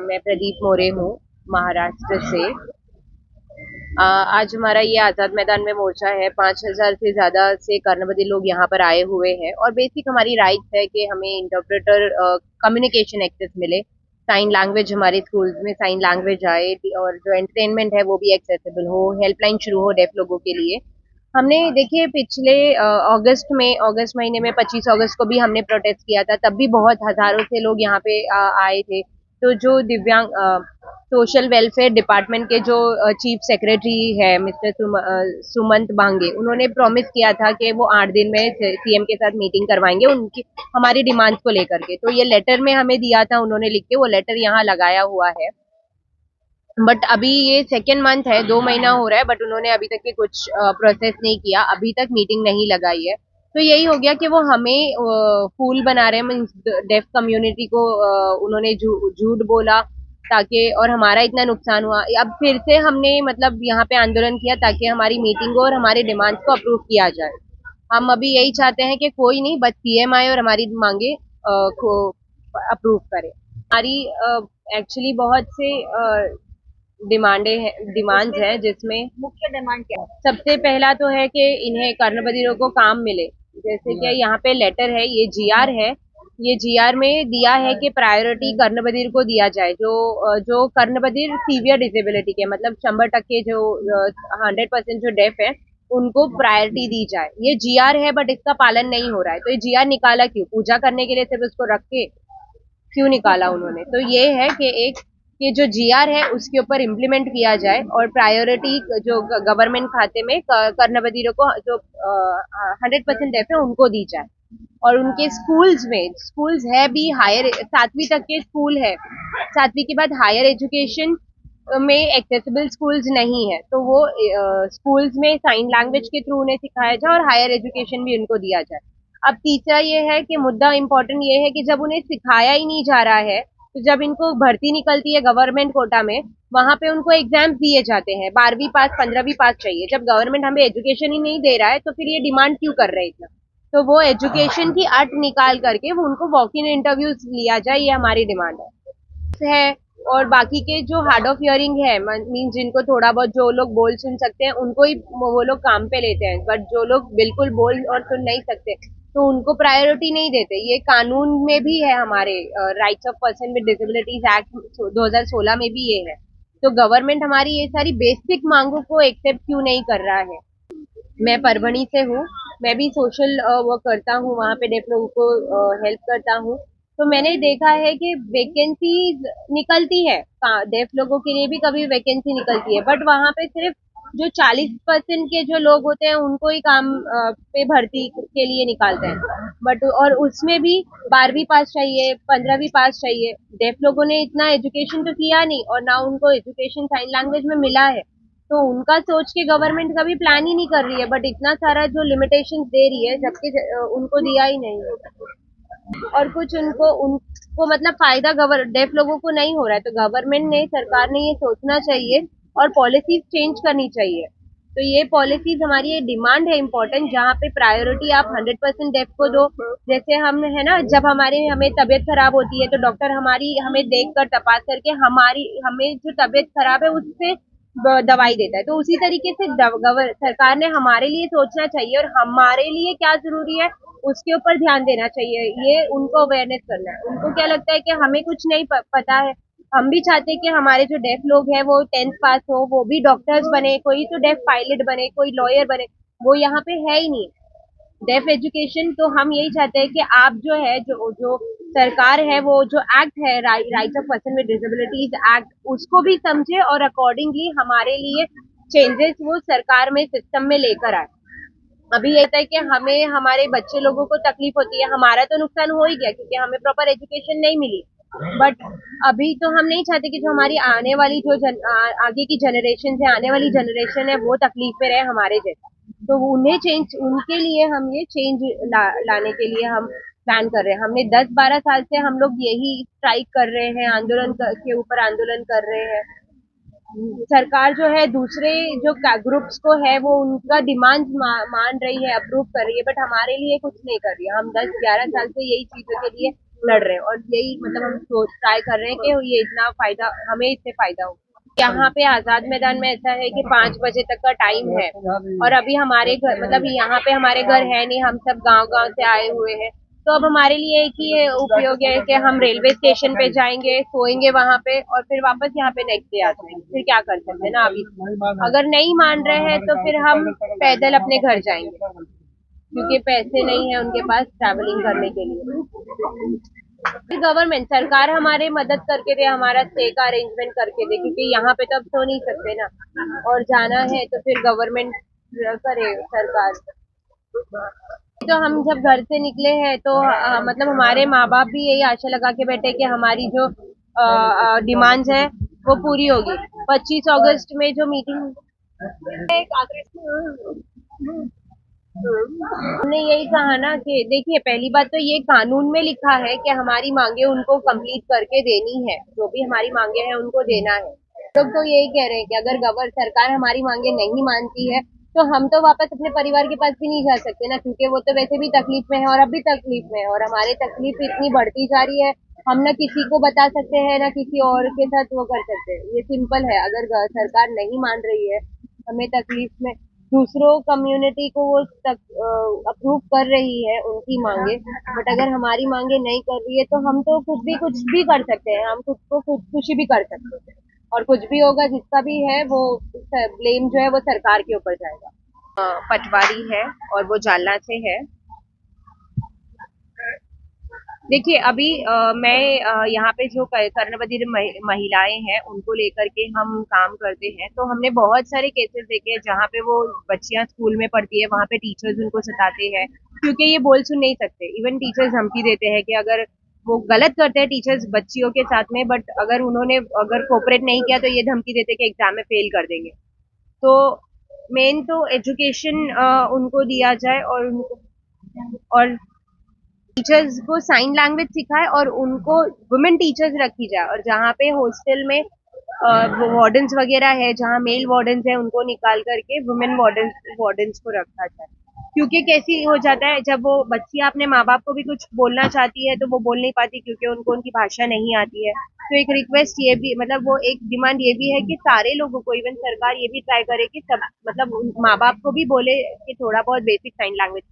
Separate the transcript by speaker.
Speaker 1: मैं प्रदीप मोरे हूँ, महाराष्ट्र से। आज हमारा ये आज़ाद मैदान में मोर्चा है। 5,000 से ज़्यादा से कर्णबधिर लोग यहाँ पर आए हुए हैं और बेसिक हमारी राइट्स है कि हमें इंटरप्रेटर कम्युनिकेशन एक्सेस मिले। साइन लैंग्वेज हमारे स्कूल्स में साइन लैंग्वेज आए और जो एंटरटेनमेंट है वो भी एक्सेसिबल हो, हेल्पलाइन शुरू हो डेफ लोगों के लिए। हमने देखिए पिछले अगस्त महीने में 25 अगस्त को भी हमने प्रोटेस्ट किया था, तब भी बहुत हजारों से लोग यहाँ पे आए थे। तो जो दिव्यांग सोशल वेलफेयर डिपार्टमेंट के जो चीफ सेक्रेटरी है मिस्टर सुमंत बांगे, उन्होंने प्रॉमिस किया था कि वो 8 दिन में सीएम के साथ मीटिंग करवाएंगे उनकी हमारी डिमांड्स को लेकर के। तो ये लेटर में हमें दिया था उन्होंने लिख के, वो लेटर यहाँ लगाया हुआ है। बट अभी ये सेकेंड मंथ है, 2 महीना हो रहा है, बट उन्होंने अभी तक के कुछ प्रोसेस नहीं किया, अभी तक मीटिंग नहीं लगाई है। तो यही हो गया कि वो हमें फूल बना रहे हैं, मीन्स डेफ कम्युनिटी को उन्होंने झूठ बोला ताकि, और हमारा इतना नुकसान हुआ। अब फिर से हमने मतलब यहाँ पे आंदोलन किया ताकि हमारी मीटिंग हो और हमारे डिमांड्स को अप्रूव किया जाए। हम अभी यही चाहते हैं कि कोई नहीं, बस सीएम आए और हमारी मांगे को अप्रूव करे। हमारी एक्चुअली बहुत से डिमांड्स हैं, जिसमें
Speaker 2: मुख्य डिमांड क्या है?
Speaker 1: सबसे पहला तो है कि इन्हें कर्णबधिरों को काम मिले। जैसे कि यहाँ पे लेटर है, ये जीआर है, ये जीआर में दिया है कि प्रायोरिटी कर्णबधिर को दिया जाए। जो कर्णबधिर सीवियर डिसेबिलिटी के, मतलब 100% जो 100% जो डेफ है, उनको प्रायोरिटी दी जाए। ये जीआर है, बट इसका पालन नहीं हो रहा है। तो ये जीआर निकाला क्यों? पूजा करने के लिए सिर्फ उसको रख के क्यों निकाला उन्होंने? तो ये है कि एक कि जो जीआर है उसके ऊपर इम्प्लीमेंट किया जाए और प्रायोरिटी जो गवर्नमेंट खाते में कर्णबधिरों को जो 100% डेफ है उनको दी जाए। और उनके स्कूल्स है भी, हायर 7वीं तक के स्कूल है, 7वीं के बाद हायर एजुकेशन में एक्सेसिबल स्कूल्स नहीं है, तो वो स्कूल्स में साइन लैंग्वेज के थ्रू उन्हें सिखाया जाए और हायर एजुकेशन भी उनको दिया जाए। अब तीसरा ये है कि मुद्दा इम्पोर्टेंट ये है कि जब उन्हें सिखाया ही नहीं जा रहा है, तो जब इनको भर्ती निकलती है गवर्नमेंट कोटा में, वहां पे उनको एग्जाम्स दिए जाते हैं, 12वीं पास 15वीं पास चाहिए। जब गवर्नमेंट हमें एजुकेशन ही नहीं दे रहा है, तो फिर ये डिमांड क्यों कर रहे हैं? तो वो एजुकेशन की अट निकाल करके वो उनको वॉक इन इंटरव्यूज लिया जाए, ये हमारी डिमांड है। और बाकी के जो हार्ड ऑफ हियरिंग है, मीन जिनको थोड़ा बहुत, जो लोग बोल सुन सकते हैं उनको ही वो लोग काम पे लेते हैं, बट जो लोग बिल्कुल बोल और सुन नहीं सकते तो उनको प्रायोरिटी नहीं देते। ये कानून में भी है, हमारे rights of person with disabilities act 2016 में भी ये है। तो गवर्नमेंट हमारी ये सारी बेसिक मांगों को एक्सेप्ट क्यों नहीं कर रहा है? मैं परभणी से हूँ, मैं भी सोशल वर्क करता हूँ, वहाँ पे डेफ लोगों को हेल्प करता हूँ। तो मैंने देखा है कि वैकेंसीज निकलती है, डेफ लोगों के लिए भी कभी वैकेंसी निकलती है, बट वहाँ पे सिर्फ जो 40% के जो लोग होते हैं उनको ही काम पे भर्ती के लिए निकालते हैं। बट और उसमें भी 12वीं पास चाहिए, 15वीं पास चाहिए। डेफ लोगों ने इतना एजुकेशन तो किया नहीं, और ना उनको एजुकेशन साइन लैंग्वेज में मिला है। तो उनका सोच के गवर्नमेंट कभी प्लान ही नहीं कर रही है, बट इतना सारा जो लिमिटेशंस दे रही है, जबकि उनको दिया ही नहीं है। और कुछ उनको मतलब फायदा डेफ लोगों को नहीं हो रहा है। तो गवर्नमेंट ने, सरकार ने ये सोचना चाहिए और पॉलिसीज चेंज करनी चाहिए। तो ये पॉलिसीज हमारी ये डिमांड है इम्पोर्टेंट, जहाँ पे प्रायोरिटी आप 100% डेफ को दो। जैसे हम है ना, जब हमें तबीयत खराब होती है तो डॉक्टर हमारी हमें देख कर तपास करके हमें जो तबीयत खराब है उससे दवाई देता है। तो उसी तरीके से सरकार ने हमारे लिए सोचना चाहिए और हमारे लिए क्या जरूरी है उसके ऊपर ध्यान देना चाहिए। ये उनको अवेयरनेस करना है। उनको क्या लगता है कि हमें कुछ नहीं पता है? हम भी चाहते हैं कि हमारे जो डेफ लोग हैं वो 10th पास हो, वो भी डॉक्टर्स बने, कोई तो डेफ पायलट बने, कोई लॉयर बने। वो यहाँ पे है ही नहीं डेफ एजुकेशन। तो हम यही चाहते हैं कि आप जो है, जो जो सरकार है, वो जो एक्ट है rights of person with disabilities act, उसको भी समझे और अकॉर्डिंगली हमारे लिए चेंजेस वो सरकार में सिस्टम में लेकर आए। अभी ये है कि हमें, हमारे बच्चे लोगों को तकलीफ होती है, हमारा तो नुकसान हो ही गया क्योंकि हमें प्रॉपर एजुकेशन नहीं मिली। बट अभी तो हम नहीं चाहते कि जो हमारी आने वाली आगे की जनरेशन है, आने वाली जनरेशन है, वो तकलीफ में रहे हमारे जैसा। तो उनके लिए हम ये चेंज लाने के लिए हम प्लान कर रहे हैं। हमने 10-12 साल से हम लोग यही स्ट्राइक कर रहे हैं, के ऊपर आंदोलन कर रहे हैं। सरकार जो है दूसरे जो ग्रुप्स को है वो उनका डिमांड मान रही है, अप्रूव कर रही है, बट हमारे लिए कुछ नहीं कर रही है। हम 10-11 साल से यही चीजों के लिए लड़ रहे हैं, और यही मतलब हम सोच ट्राई कर रहे हैं कि ये इतना फायदा, हमें इससे फायदा हो। यहाँ पे आजाद मैदान में ऐसा है कि 5 बजे तक का टाइम है, और अभी हमारे घर मतलब यहाँ पे हमारे घर है नहीं, हम सब गांव गांव से आए हुए हैं। तो अब हमारे लिए एक ही ये उपयोग है कि हम रेलवे स्टेशन पे जाएंगे, सोएंगे वहां पे, और फिर वापस यहाँ पे नेक्स्ट डे आ जाएंगे। फिर क्या कर सकते हैं ना, अभी अगर नहीं मान रहे हैं तो फिर हम पैदल अपने घर जाएंगे, क्योंकि पैसे नहीं है उनके पास ट्रैवलिंग करने के लिए। गवर्नमेंट सरकार हमारे मदद करके दे, हमारा स्टे का अरेंजमेंट करके दे, क्योंकि यहाँ पे तो अब सो नहीं सकते ना, और जाना है तो फिर गवर्नमेंट करे, सरकार। तो हम जब घर से निकले हैं तो मतलब हमारे माँ बाप भी यही आशा लगा के बैठे कि हमारी जो डिमांड्स है वो पूरी होगी। 25 अगस्त में जो मीटिंग, हमने यही कहा ना कि देखिए, पहली बात तो ये कानून में लिखा है कि हमारी मांगे उनको कंप्लीट करके देनी है, जो भी हमारी मांगे हैं उनको देना है। लोग तो यही कह रहे हैं कि अगर सरकार हमारी मांगे नहीं मानती है तो हम तो वापस अपने परिवार के पास भी नहीं जा सकते ना, क्योंकि वो तो वैसे भी तकलीफ में है और अब भी तकलीफ में है, और हमारी तकलीफ इतनी बढ़ती जा रही है, हम ना किसी को बता सकते हैं ना किसी और के साथ वो कर सकते हैं। ये सिंपल है, अगर सरकार नहीं मान रही है हमें तकलीफ में, दूसरों कम्युनिटी को वो अप्रूव कर रही है उनकी मांगे, बट अगर हमारी मांगे नहीं कर रही है तो हम तो कुछ भी कर सकते हैं, हम खुद को खुदकुशी भी कर सकते हैं, और कुछ भी होगा जिसका भी है वो ब्लेम जो है वो सरकार के ऊपर जाएगा। पटवारी है और वो जालना से है। देखिए, अभी मैं यहाँ पे जो कर्णबधिर महिलाएं हैं उनको लेकर के हम काम करते हैं, तो हमने बहुत सारे केसेस देखे हैं जहाँ पे वो बच्चियां स्कूल में पढ़ती है, वहाँ पे टीचर्स उनको सताते हैं, क्योंकि ये बोल सुन नहीं सकते। इवन टीचर्स धमकी देते हैं कि अगर वो गलत करते हैं टीचर्स बच्चियों के साथ में, बट अगर कोऑपरेट नहीं किया तो ये धमकी देते कि एग्जाम में फेल कर देंगे। तो मेन तो एजुकेशन उनको दिया जाए, और टीचर्स को साइन लैंग्वेज सिखाए, और उनको वुमेन टीचर्स रखी जाए, और जहाँ पे हॉस्टल में वार्डन्स वगैरह है, जहाँ मेल वार्डन्स है उनको निकाल करके वुमेन वार्डन्स को रखा जाए। क्योंकि कैसी हो जाता है, जब वो बच्चियां अपने माँ बाप को भी कुछ बोलना चाहती है तो वो बोल नहीं पाती, क्योंकि उनको उनकी भाषा नहीं आती है। तो एक रिक्वेस्ट ये भी, मतलब वो एक डिमांड ये भी है कि सारे लोगों को, इवन सरकार ये भी ट्राई करे कि सब मतलब माँ बाप को भी बोले कि थोड़ा बहुत बेसिक साइन लैंग्वेज